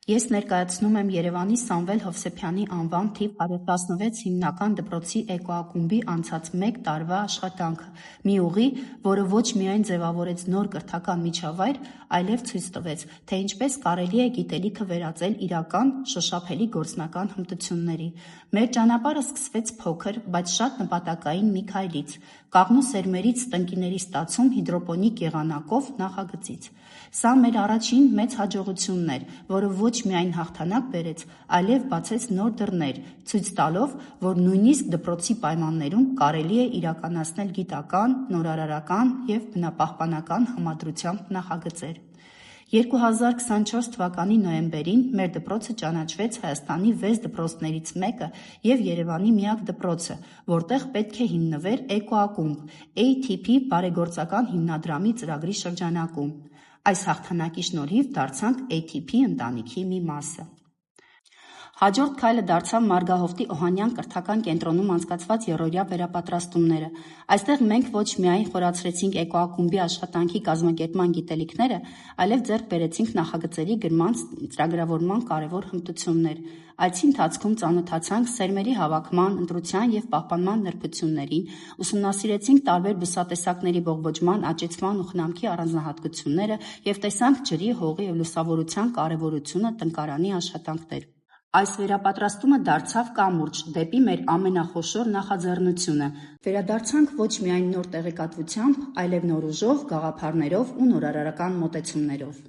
Ես ներկայացնում եմ Երևանի Սամվել Հովսեփյանի անվան թիվ 116 հիմնական դպրոցի էկոակումբի անցած 1 տարվա աշխատանքը, մի ուղի, որը ոչ միայն ձևավորեց նոր կրթական միջավայր, այլև ցույց տվեց, թե ինչպես կարելի է գիտելիքը վերածել իրական, շոշափելի գործնական հմտությունների։ Մեր ճանապարհը սկսվեց փոքր, բայց շատ նպատակային մի քայլից՝ կաղնու սերմերից տնկիների ստացում հիդրոպոնիկ եղանակով նախագծից։ Սա մեր առաջին մեծ հաջողությունն էր, որը ոչ միայն հաղթանակ բերեց, այլև բացեց նոր դռներ, ցույց տալով, որ նույնիսկ դպրոցի պայմաններում կարելի է իրականացնել գիտական, նորարարական և բնապահպանական համադրությամբ նախագծեր։ 2024 թվականի նոյեմբերին մեր դպրոցը ճանաչվեց Հայաստանի 6 դպրոցներից մեկը և Երևանի միակ դպրոցը, որտեղ պետք է հիմնվեր էկոակումբ ATP բարեգործական հիմնադրամի ծրագրի շրջանակում։ Այս հաղթանակի շնորհիվ դարձանք ATP ընտանիքի մի մասը։ Հաջորդ քայլը դարձավ Մարգահովտի Օհանյան կրթական կենտրոնում անցկացված եռօրյա վերապատրաստումները։ Այստեղ մենք ոչ միայն խորացրեցինք էկոակումբի աշխատանքի կազմակերպման գիտելիքները, այլև ձեռք բերեցինք նախագծերի գրման ծրագրավորման կարևոր հմտություններ։ Այցի ընթացքում ծանոթացանք սերմերի հավաքման, ընտրության և պահպանման նրբություններին, ուսումնասիրեցինք տարբեր բուսատեսակների բողբոջման, աճեցման ու խնամքի առանձնահատկությունները և տեսանք ջրի, հողի և լուսավորության կարևորությունը տնկարանի աշխատանքներում։ Այս վերապատրաստումը դարձավ կամուրջ դեպի մեր ամենախոշոր նախաձեռնությունը։ Վերադարձանք ոչ միայն նոր տեղեկատվությամբ, այլև նոր ուժով, գաղափարներով ու նորարարական մոտեցումներով։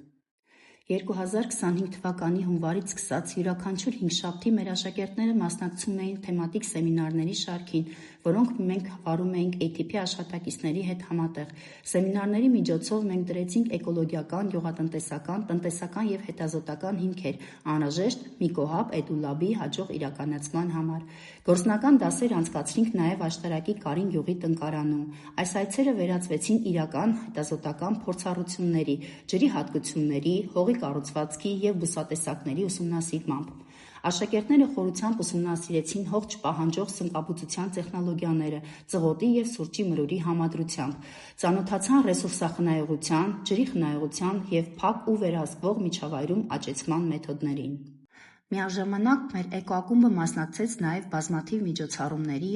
2025 թվականի հունվարից սկսած յուրաքանչյուր հինգշաբթի մեր աշակերտները մասնակցում էին թեմատիկ սեմինարների շարքին, որոնք մենք վարում էինք ATP աշխատակիցների հետ համատեղ։ Սեմինարների միջոցով մենք դրեցինք էկոլոգիական, գյուղատնտեսական, տնտեսական և հետազոտական հիմքեր, անհրաժեշտ Միկոհաբ Էդուլաբի հաջող իրականացման համար։ Գործնական դասեր անցկացրինք նաև Աշտարակի Կարին գյուղի տնկարանում։ Այս այցերը վերածվեցին իրական հետազոտական փորձառությունների, ջրի հատկությունների, հողի կառուցվածքի և բուսատեսակների ուսումնասիրմամբ։ Աշակերտները խորությամբ ուսումնասիրեցին հող չպահանջող սնկաբուծության տեխնոլոգիաները ծղոտի և սուրճի մրուրի համադրությամբ, ծանոթացան ռեսուրսախնայողության, ջրի խնայողության և փակ ու վերահսկվող միջավայրում աճեցման մեթոդներին։ Միաժամանակ մեր էկոակումբը մասնակցեց նաև բազմաթիվ միջոցառումների,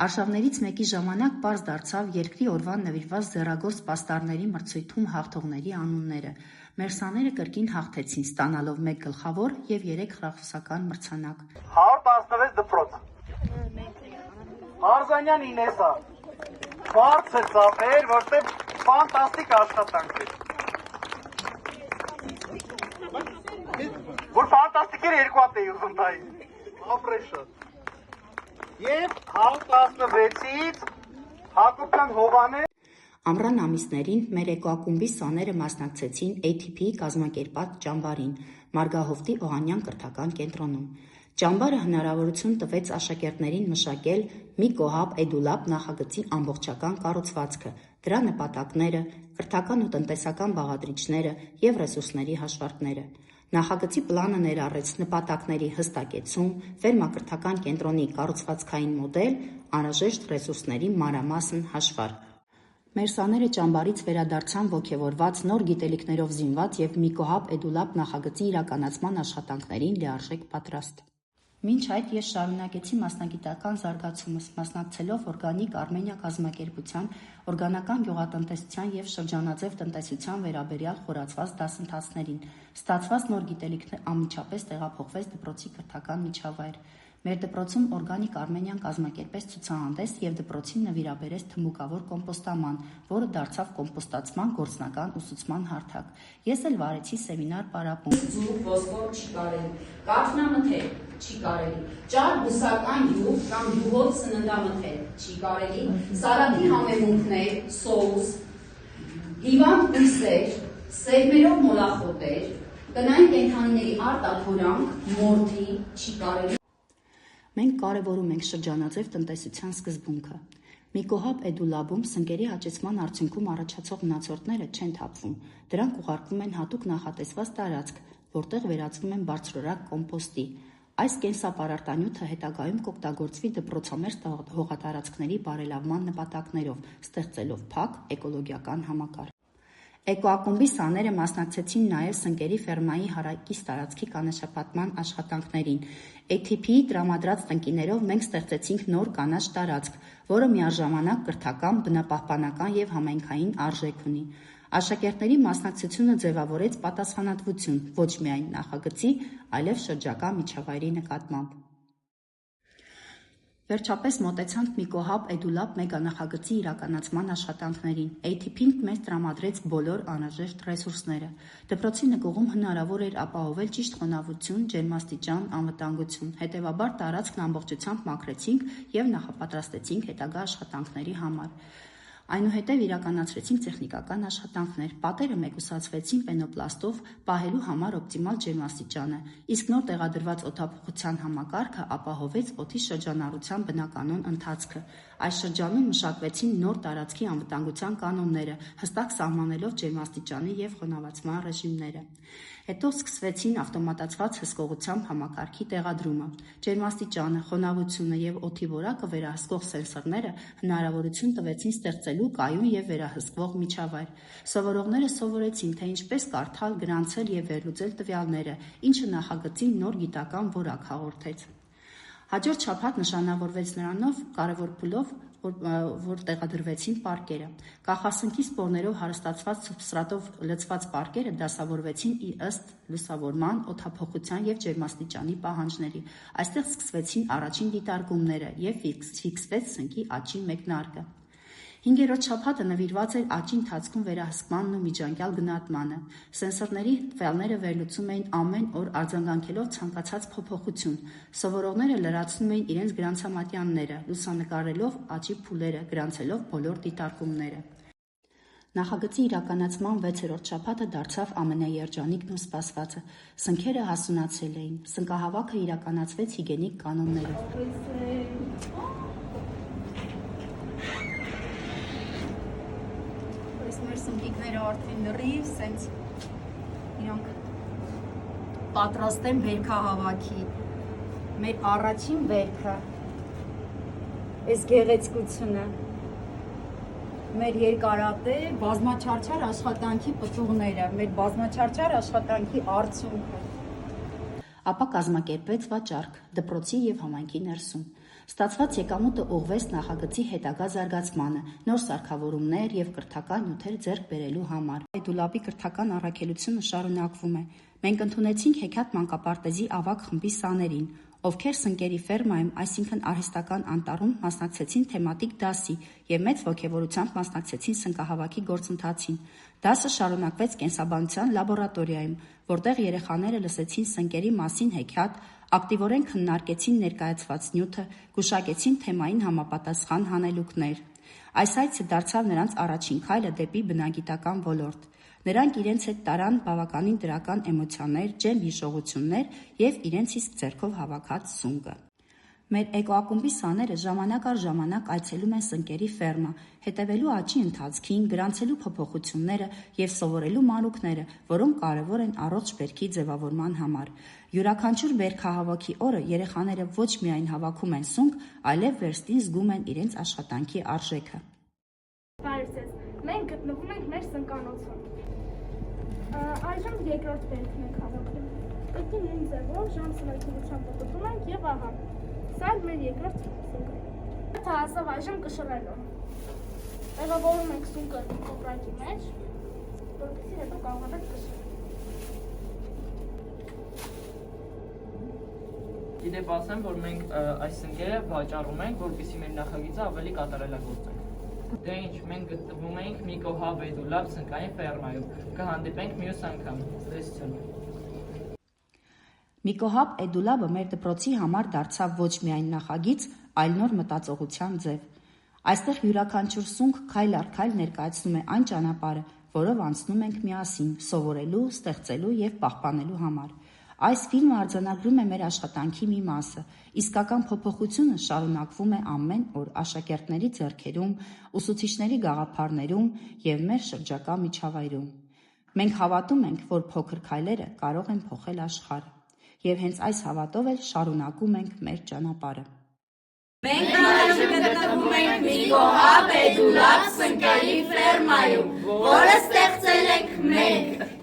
արշավներից մեկի ժամանակ պարզ դարձավ Երկրի օրվան նվիրված ձեռագործ պաստառների մրցույթում հաղթողների անունները։ Մեր սաները կրկին հաղթեցին, ստանալով 1 գլխավոր և 3 խրախուսական մրցանակ։ 116 դպրոց։ Արզանյան Ինեսա, բարձր ծափեր, որտեղ ֆանտաստիկ աշխատանք էր։ Որ ֆանտաստիկ էր, 2 հատ էի ուզում տայի։ Ապրես շատ։ Եվ 116-ից Հակոբյան Հովանե։ Ամռան ամիսներին մեր էկոակումբի սաները մասնակցեցին ATP-ի կազմակերպած ճամբարին Մարգահովտի Օհանյան կրթական կենտրոնում։ Ճամբարը հնարավորություն տվեց աշակերտներին մշակել Միկոհաբ Էդուլաբ նախագծի ամբողջական կառուցվածքը, դրա նպատակները, կրթական ու տնտեսական բաղադրիչները և ռեսուրսների հաշվարկները։ Նախագծի պլանը ներառեց նպատակների հստակեցում, ֆերմակրթական կենտրոնի կառուցվածքային մոդել, անհրաժեշտ ռեսուրսների մանրամասն հաշվարկ։ Մեր սաները ճամբարից վերադարձան ոգևորված, նոր գիտելիքներով զինված և Միկոհաբ Էդուլաբ նախագծի իրականացման աշխատանքներին լիարժեք պատրաստ։ Մինչ այդ ես շարունակեցի մասնագիտական զարգացումս, մասնակցելով օրգանիկ Արմենիա կազմակերպության, օրգանական գյուղատնտեսության և շրջանաձև տնտեսության վերաբերյալ խորացված դասընթացներին։ Ստացված նոր գիտելիքներ անմիջապես տեղափոխվեց դպրոցի կրթական միջավայր։ Մեր դպրոցում օրգանիկ Արմենիան կազմակերպեց ցուցահանդես և դպրոցին նվիրաբերեց թմբուկավոր կոմպոստաման, որը դարձավ կոմպոստացման գործնական ուսուցման հարթակ։ Ես էլ վարեցի սեմինար պարապում։ Ձուկ, ոսկոր չի կարելի, կաթնամթեր չի կարելի, ճար բուսական յուղ կամ յուղով սննդամթեր չի կարելի, սալատի համեմունքներ, սոուս, հիվանդ բույսեր, սերմերով մոլախոտեր, տնային կենդանիների արտաթորանք, մորթի չի կարելի։ Մենք կարևորում ենք շրջանաձև տնտեսության սկզբունքը։ Միկոհաբ Էդուլաբում սնկերի աճեցման արդյունքում առաջացող մնացորդները չեն թափվում, դրանք ուղարկվում են հատուկ նախատեսված տարածք, որտեղ վերածվում են բարձրորակ կոմպոստի։ Այս կենսապարարտանյութը հետագայում կօգտագործվի դպրոցամերձ հողատարածքների բարելավման նպատակներով, ստեղծելով փակ էկոլոգիական համակարգ։ Էկոակումբի սաները մասնակցեցին նաև Սնկերի ֆերմայի հարակից տարածքի կանաչապատման աշխատանքներին։ ATP-ի տրամադրած տնկիներով մենք ստեղծեցինք նոր կանաչ տարածք, որը միաժամանակ կրթական, բնապահպանական և համայնքային արժեք ունի։ Աշակերտների մասնակցությունը ձևավորեց պատասխանատվություն ոչ միայն նախագծի, այլև շրջակա միջավայրի նկատմամբ։ Վերջապես մոտեցանք Միկոհաբ Էդուլաբ մեգանախագծի իրականացման աշխատանքներին։ ATP-ն մեզ տրամադրեց բոլոր անհրաժեշտ ռեսուրսները։ Դպրոցի նկուղում հնարավոր էր ապահովել ճիշտ խոնավություն, ջերմաստիճան, անվտանգություն։ Հետևաբար տարածքն ամբողջությամբ մաքրեցինք և նախապատրաստեցինք հետագա աշխատանքների համար։ Այնուհետև իրականացրեցինք տեխնիկական աշխատանքներ։ Պատերը մեկուսացվեցին պենոպլաստով պահելու համար օպտիմալ ջերմաստիճանը, իսկ նոր տեղադրված օդափոխության համակարգը ապահովեց օդի շրջանառության բնականոն ընթացքը։ Այս շրջանում մշակվեցին նոր տարածքի անվտանգության կանոնները, հստակ սահմանելով ջերմաստիճանի և խոնավացման ռեժիմները։ Հետո սկսվեցին ավտոմատացված հսկողությամբ համակարգի տեղադրումը։ Ջերմաստիճանը, խոնավությունը և օդի որակը վերահսկող սենսորները հնարավորություն տվեցին ստեղծելու կայուն և վերահսկվող միջավայր։ Սովորողները սովորեցին, թե ինչպես կարդալ, գրանցել և վերլուծել տվյալները, ինչը նախագծին նոր գիտական որակ հաղորդեց։ Հաջորդ շաբաթ նշանավորվեց նրանով կարևոր փուլով, որ տեղադրվեցին պարկերը։ Կախասնքի սպորներով հարստացված սուբստրատով լցված պարկերը դասավորվեցին ըստ լուսավորման, օդափոխության և ջերմաստիճանի պահանջների։ Այստեղ սկսվեցին առաջին դիտարկումները և ֆիքսվեց սնկի աճի մեկնարկը։ 5-րդ շաբաթը նվիրված էր աճի ընթացքում վերահսկմանն ու միջանկյալ գնահատմանը։ Սենսորների տվյալները վերլուծում էին ամեն օր արձագանքելով ցանկացած փոփոխություն։ Սովորողները լրացնում էին իրենց գրանցամատյանները, լուսանկարելով աճի փուլերը, գրանցելով բոլոր դիտարկումները։ Նախագծի իրականացման 6-րդ շաբաթը դարձավ ամենաերջանիկն ու սպասվածը։ Սնկերը հասունացել էին։ Սնկահավաքը իրականացվեց հիգիենիկ կանոններով։ Մեր սնկիկները արդեն լրիվ սենց իրանք պատրաստ են բերքահավաքի։ Մեր առաջին բերքը, այս գեղեցկությունը, մեր երկարատե բազմաչարչար աշխատանքի պտուղները, մեր բազմաչարչար աշխատանքի արդյունքը։ Ապա կազմակերպվեց վաճառք դպրոցի և համայնքի ներսում։ Ստացված եկամուտը ուղղվեց նախագծի հետագա զարգացմանը, նոր սարքավորումներ և կրթական նյութեր ձեռք բերելու համար։ Էդուլաբի կրթական առաքելությունը շարունակվում է։ Մենք ընդունեցինք հեքիաթ մանկապարտեզի ավագ խմբի սաներին, ովքեր Սնկերի ֆերմայում, այսինքն Արհեստական անտառում, մասնակցեցին թեմատիկ դասի և մեծ ոգևորությամբ մասնակցեցին սնկահավաքի գործընթացին։ Դասը շարունակվեց կենսաբանության լաբորատորիայում, որտեղ երեխաները լսեցին սնկերի մասին հեքիաթ, ակտիվորեն քննարկեցին ներկայացված նյութը, գուշակեցին թեմային համապատասխան հանելուկներ։ Այս այցը դարձավ նրանց առաջին քայլը դեպի բնագիտական ոլորտ։ Նրանք իրենց հետ տարան բավականին դրական էմոցիաներ, ջերմ հիշողություններ և իրենց իսկ ձեռքով հավաքած սունկը։ Մեր էկոակումբի սաները ժամանակ առ ժամանակ այցելում են Սնկերի ֆերմա, հետևելու աճի ընթացքին, գրանցելու փոփոխությունները և սովորելու մանրուքները, որոնք կարևոր են առողջ բերքի ձևավորման համար։ Յուրաքանչյուր բերքահավաքի օրը երեխաները ոչ միայն հավաքում են սունկ, այլև վերստին զգում են իրենց աշխատանքի արժեքը։ Բարև ձեզ, մենք գտնվում ենք մեր սնկանոցում։ Այժմ երկրորդ բերքն ենք հավաքում։ Պետք է նույն ձևով ժամսվայքիվությամբ պտտում ենք և ահա, սա մեր երկրորդ սունկը։ Հասավ այժմ կշռելու։ Տեղավորում ենք սունկը կոպրակի մեջ, որպեսզի հետո կարողանանք կշռել։ Գիտեք ասեմ, որ մենք այս սնկերը վաճառում ենք, որպեսզի մեր նախագիծը ավելի կատարելագործենք։ Դե ինչ, մենք գտնվում ենք Միկոհաբ Էդուլաբ սնկային ֆերմայում։ Կհանդիպենք մյուս անգամ։ Ցտեսություն։ Միկոհաբ Էդուլաբը մեր դպրոցի համար դարձավ ոչ միայն նախագիծ, այլ նոր մտածողության ձև։ Այստեղ յուրաքանչյուր սունկ քայլ առ քայլ ներկայացնում է այն ճանապարհը, որով անցնում ենք միասին, սովորելու, ստեղծելու և պահպանելու համար։ Այս ֆիլմը արձանագրում է մեր աշխատանքի մի մասը։ Իսկական փոփոխությունը շարունակվում է ամեն օր աշակերտների ձեռքերում, ուսուցիչների գաղափարներում և մեր շրջակա միջավայրում։ Մենք հավատում ենք, որ փոքր քայլերը կարող են փոխել աշխարհը։ Եվ հենց այս հավատով էլ շարունակում ենք մեր ճանապարհը։ Մենք այժմ գտնվում ենք մի գոհապ էդուլապ սնկերի ֆերմայում, որը ստեղծել ենք մենք։